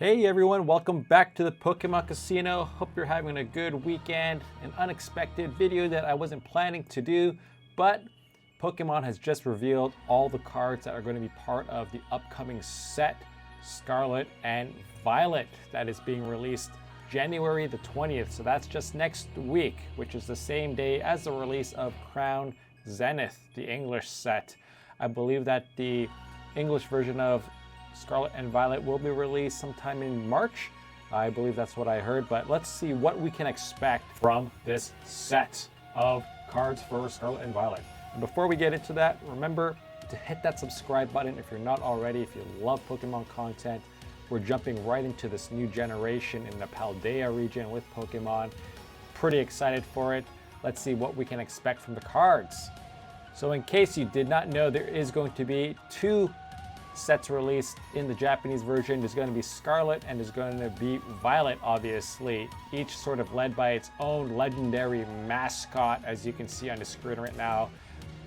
Hey everyone, welcome back to the Pokemon Casino. Hope you're having a good weekend. An unexpected video that I wasn't planning to do, but Pokemon has just revealed all the cards that are going to be part of the upcoming set, Scarlet and Violet, that is being released January the 20th. So that's just next week, which is the same day as the release of Crown Zenith, the English set. I believe that the English version of Scarlet and Violet will be released sometime in March. I believe that's what I heard, but let's see what we can expect from this set of cards for Scarlet and Violet. And before we get into that, remember to hit that subscribe button if you're not already. If you love Pokemon content, we're jumping right into this new generation in the Paldea region with Pokemon. Pretty excited for it. Let's see what we can expect from the cards. So in case you did not know, there is going to be two sets released in the Japanese version. There's going to be Scarlet and there's going to be Violet, obviously, each sort of led by its own legendary mascot, as you can see on the screen right now.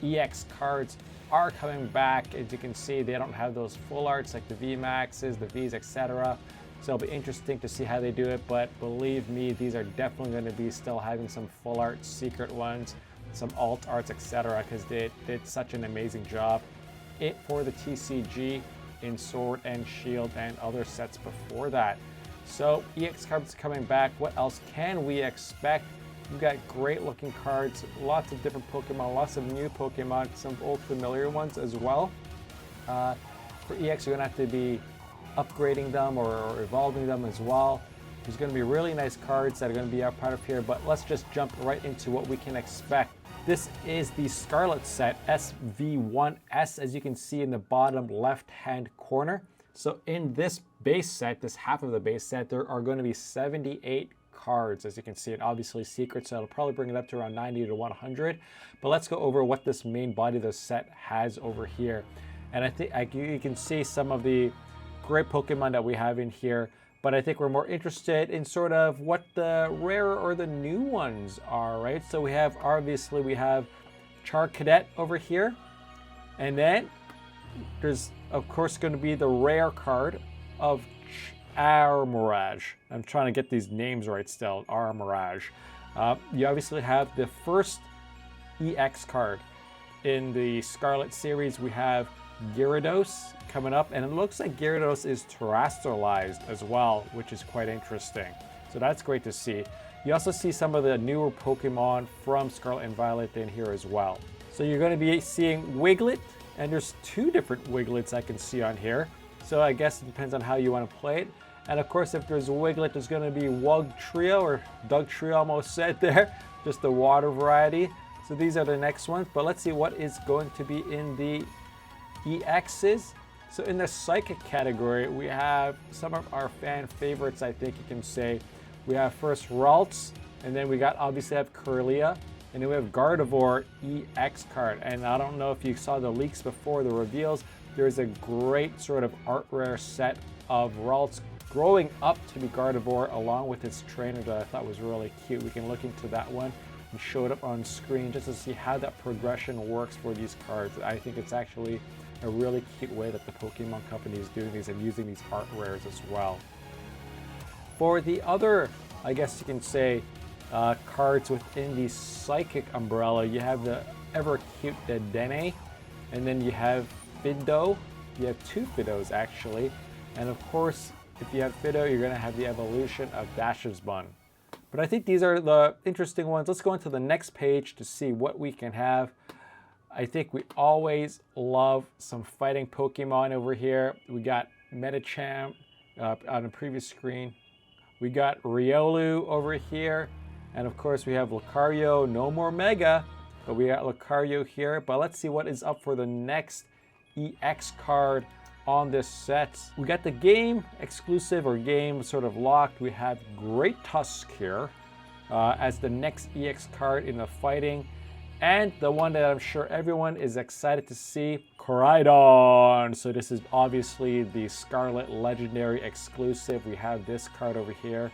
EX cards are coming back. As you can see, they don't have those full arts like the VMAXs, the Vs, etc. So it'll be interesting to see how they do it, but believe me, these are definitely going to be still having some full art secret ones, some alt arts, etc., because they did such an amazing job for the TCG in Sword and Shield and other sets before that. So EX cards coming back. What else can we expect? We've got great looking cards, lots of different Pokemon, lots of new Pokemon, some old familiar ones as well. For EX, you're gonna have to be upgrading them or evolving them as well. There's gonna be really nice cards that are gonna be a part of here, but let's just jump right into what we can expect. This is the Scarlet set, SV1S, as you can see in the bottom left-hand corner. So in this base set, this half of the base set, there are going to be 78 cards, as you can see, and obviously secret, so it'll probably bring it up to around 90 to 100. But let's go over what this main body of the set has over here. And I think you can see some of the great Pokemon that we have in here, but I think we're more interested in sort of what the rare or the new ones are, right? So we have Charcadet over here. And then there's, of course, going to be the rare card of Armirage. I'm trying to get these names right still, Armirage. You obviously have the first EX card. In the Scarlet series, we have Gyarados coming up, and it looks like Gyarados is terrestrialized as well, which is quite interesting. So that's great to see. You also see some of the newer Pokemon from Scarlet and Violet in here as well. So you're going to be seeing Wiglet, and there's two different Wiglets I can see on here. So I guess it depends on how you want to play it. And of course, if there's a Wiglet, there's going to be Wugtrio, or Dugtrio almost said there, just the water variety. So these are the next ones, but let's see what is going to be in the EXs. So in the Psychic category, we have some of our fan favorites, I think you can say. We have first Ralts, and then we got obviously have Kirlia, and then we have Gardevoir EX card. And I don't know if you saw the leaks before the reveals, there's a great sort of art rare set of Ralts growing up to be Gardevoir along with its trainer that I thought was really cute. We can look into that one and show it up on screen just to see how that progression works for these cards. I think it's actually a really cute way that the Pokemon Company is doing these and using these art rares as well. For the other, I guess you can say, cards within the Psychic umbrella, you have the ever cute Dedenne, and then you have Fidough. You have two Fidows actually, and of course, if you have Fidough, you're going to have the evolution of Dasherbun. But I think these are the interesting ones. Let's go into the next page to see what we can have. I think we always love some fighting Pokemon over here. We got Medicham on the previous screen. We got Riolu over here. And of course we have Lucario, no more Mega, but we got Lucario here. But let's see what is up for the next EX card on this set. We got the game exclusive or game sort of locked. We have Great Tusk here as the next EX card in the fighting. And the one that I'm sure everyone is excited to see, Koraidon. So this is obviously the Scarlet Legendary exclusive. We have this card over here.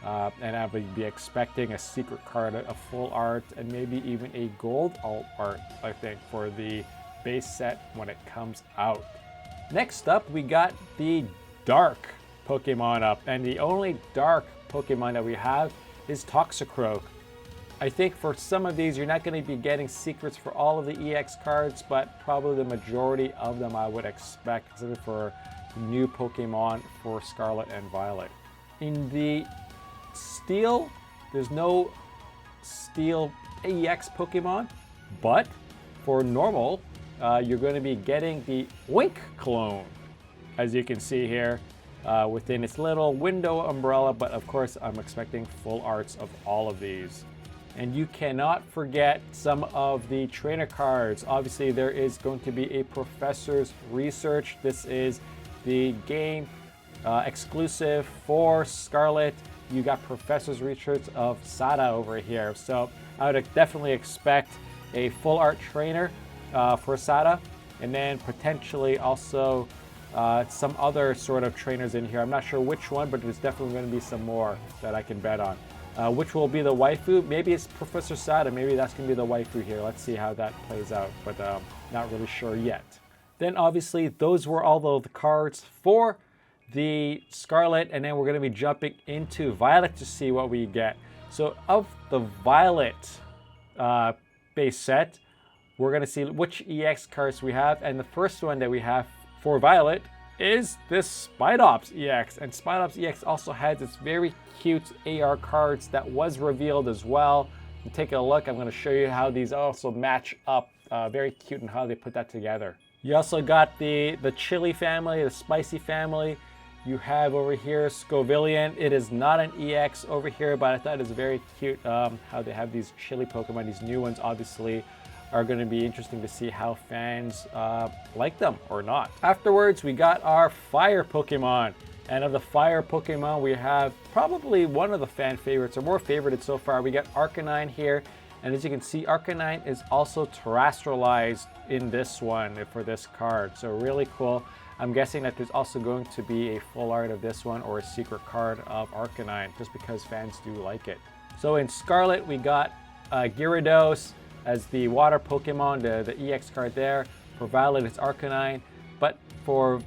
And I would be expecting a secret card, a full art, and maybe even a gold alt art, I think, for the base set when it comes out. Next up, we got the Dark Pokemon up. And the only dark Pokemon that we have is Toxicroak. I think for some of these, you're not going to be getting secrets for all of the EX cards, but probably the majority of them I would expect, considering for new Pokemon for Scarlet and Violet. In the Steel, there's no Steel EX Pokemon, but for normal, you're going to be getting the Wink clone, as you can see here, within its little window umbrella, but of course I'm expecting full arts of all of these. And you cannot forget some of the trainer cards. Obviously, there is going to be a Professor's Research. This is the game exclusive for Scarlet. You got Professor's Research of Sada over here. So I would definitely expect a full art trainer for Sada, and then potentially also some other sort of trainers in here. I'm not sure which one, but there's definitely going to be some more that I can bet on. Which will be the waifu? Maybe it's Professor Sada. Maybe that's going to be the waifu here. Let's see how that plays out, but not really sure yet. Then obviously those were all the cards for the Scarlet, and then we're going to be jumping into Violet to see what we get. So of the Violet base set, we're going to see which EX cards we have, and the first one that we have for Violet is this Spidops EX, and Spidops EX also has its very cute AR cards that was revealed as well. And take a look. I'm going to show you how these also match up. Very cute and how they put that together. You also got the chili family, the spicy family. You have over here Scovillian. It is not an EX over here, but I thought it was very cute how they have these chili Pokemon. These new ones obviously are going to be interesting to see how fans like them or not. Afterwards, we got our fire Pokemon. And of the fire Pokemon, we have probably one of the fan favorites, or more favorited so far. We got Arcanine here. And as you can see, Arcanine is also terrestrialized in this one for this card. So really cool. I'm guessing that there's also going to be a full art of this one or a secret card of Arcanine, just because fans do like it. So in Scarlet, we got Gyarados as the water Pokemon, the EX card there. For Violet, it's Arcanine. But for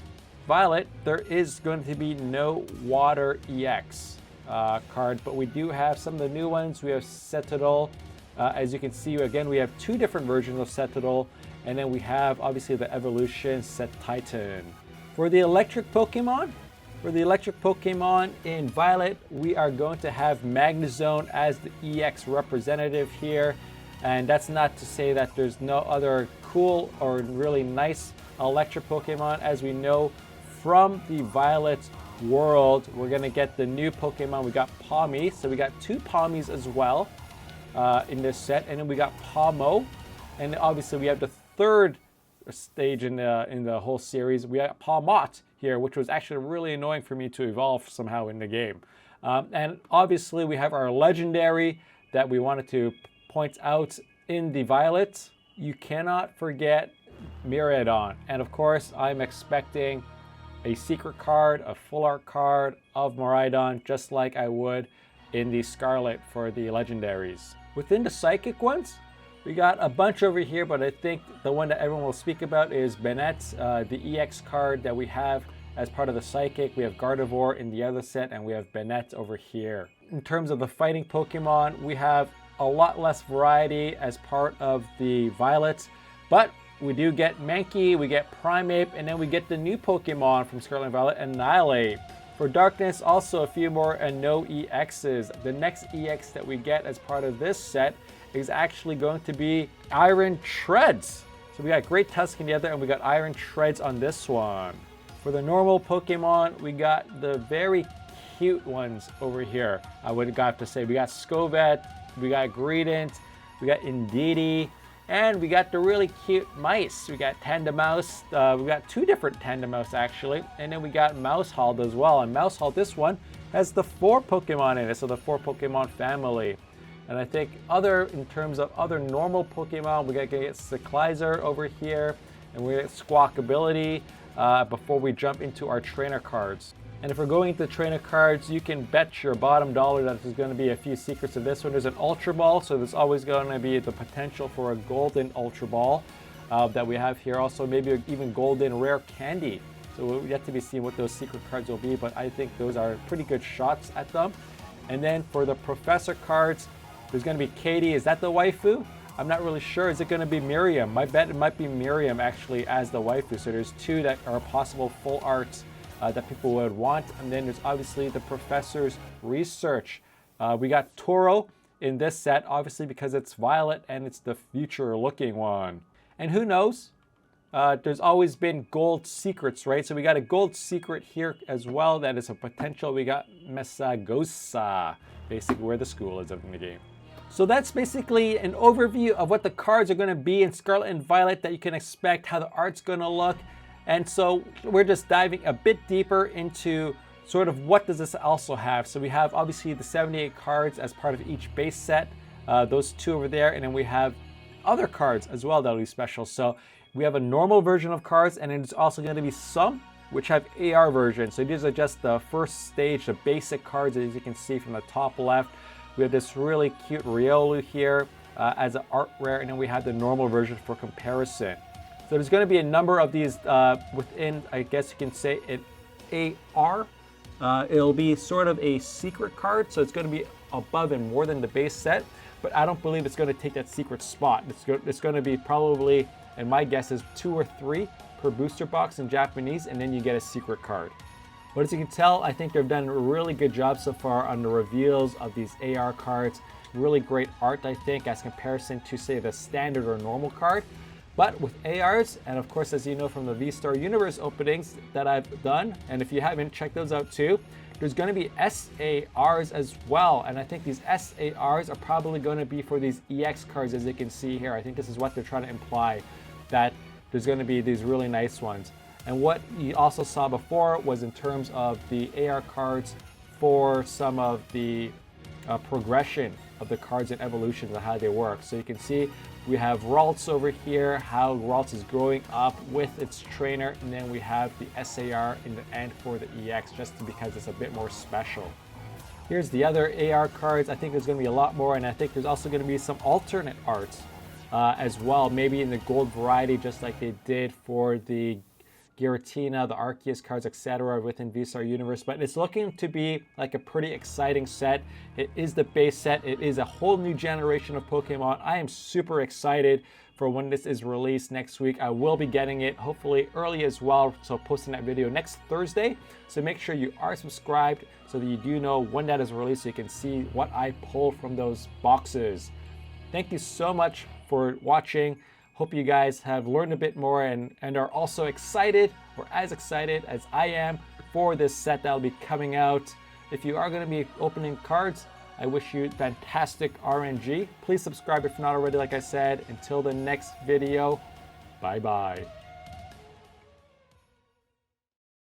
Violet, there is going to be no water EX card, but we do have some of the new ones. We have Cetadol. As you can see, again, we have two different versions of Cetadol, and then we have obviously the evolution Cetitan. For the electric Pokemon, in Violet, we are going to have Magnezone as the EX representative here. And that's not to say that there's no other cool or really nice electric Pokemon. As we know from the Violet world, we're going to get the new Pokemon. We got Pawmi, so we got two Pawmis as well in this set. And then we got Pawmo. And obviously we have the third stage in the whole series. We got Pawmot here, which was actually really annoying for me to evolve somehow in the game. And obviously we have our legendary that we wanted to point out in the Violet. You cannot forget Miraidon. And of course, I'm expecting a secret card, a full art card of Miraidon, just like I would in the Scarlet for the legendaries. Within the psychic ones, we got a bunch over here, but I think the one that everyone will speak about is Bennett, the EX card that we have as part of the psychic. We have Gardevoir in the other set, and we have Bennett over here. In terms of the fighting Pokemon, we have a lot less variety as part of the Violet, but we do get Mankey, we get Primeape, and then we get the new Pokemon from Scarlet and Violet, Annihilate. For Darkness, also a few more and no EXs. The next EX that we get as part of this set is actually going to be Iron Treads. So we got Great Tusk in the other, and we got Iron Treads on this one. For the normal Pokemon, we got the very cute ones over here. I would have to say we got Skovet, we got Greedent, we got Indeedee, and we got the really cute mice. We got Tandemaus. We got two different Tandemaus actually, and then we got Mousehole as well. And Mousehole, this one has the 4 Pokemon in it, so the 4 Pokemon family. And I think in terms of other normal Pokemon, we got Cyclizer over here, and we got Squawkability before we jump into our trainer cards. And if we're going into trainer cards, you can bet your bottom dollar that there's going to be a few secrets of this one. There's an Ultra Ball, so there's always going to be the potential for a golden Ultra Ball that we have here. Also, maybe even golden rare candy. So we'll yet to be seen what those secret cards will be, but I think those are pretty good shots at them. And then for the Professor cards, there's going to be Katie. Is that the waifu? I'm not really sure. Is it going to be Miriam? I bet it might be Miriam actually as the waifu. So there's two that are possible full arts that people would want. And then there's obviously the Professor's research. We got Toro in this set, obviously because it's Violet and it's the future looking one. And who knows? There's always been gold secrets, right? So we got a gold secret here as well. That is a potential. We got Mesagosa, basically where the school is in the game. So that's basically an overview of what the cards are going to be in Scarlet and Violet that you can expect, how the art's going to look. And so we're just diving a bit deeper into sort of what does this also have. So we have obviously the 78 cards as part of each base set, those two over there. And then we have other cards as well that'll be special. So we have a normal version of cards, and then there's also going to be some which have AR versions. So these are just the first stage, the basic cards, as you can see from the top left. We have this really cute Riolu here as an art rare, and then we have the normal version for comparison. So there's going to be a number of these within, I guess you can say, an AR. It'll be sort of a secret card, so it's going to be above and more than the base set, but I don't believe it's going to take that secret spot. It's going to be probably, and my guess is 2 or 3 per booster box in Japanese, and then you get a secret card. But as you can tell, I think they've done a really good job so far on the reveals of these AR cards. Really great art, I think, as comparison to, say, the standard or normal card. But with ARs, and of course, as you know from the V-Star Universe openings that I've done, and if you haven't, check those out too, there's going to be SARs as well. And I think these SARs are probably going to be for these EX cards, as you can see here. I think this is what they're trying to imply, that there's going to be these really nice ones. And what you also saw before was in terms of the AR cards for some of the progression of the cards and evolutions and how they work. So you can see we have Ralts over here, how Ralts is growing up with its trainer, and then we have the SAR in the end for the EX, just because it's a bit more special. Here's the other AR cards. I think there's going to be a lot more, and I think there's also going to be some alternate arts as well, maybe in the gold variety, just like they did for the Giratina, the Arceus cards, etc. within V-Star Universe. But it's looking to be like a pretty exciting set. It is the base set. It is a whole new generation of Pokemon. I am super excited for when this is released next week. I will be getting it hopefully early as well, so posting that video next Thursday. So make sure you are subscribed so that you do know when that is released, so you can see what I pull from those boxes. Thank you so much for watching. Hope you guys have learned a bit more and are also excited, or as excited as I am, for this set that will be coming out. If you are going to be opening cards, I wish you fantastic RNG. Please subscribe if not already, like I said. Until the next video, bye-bye.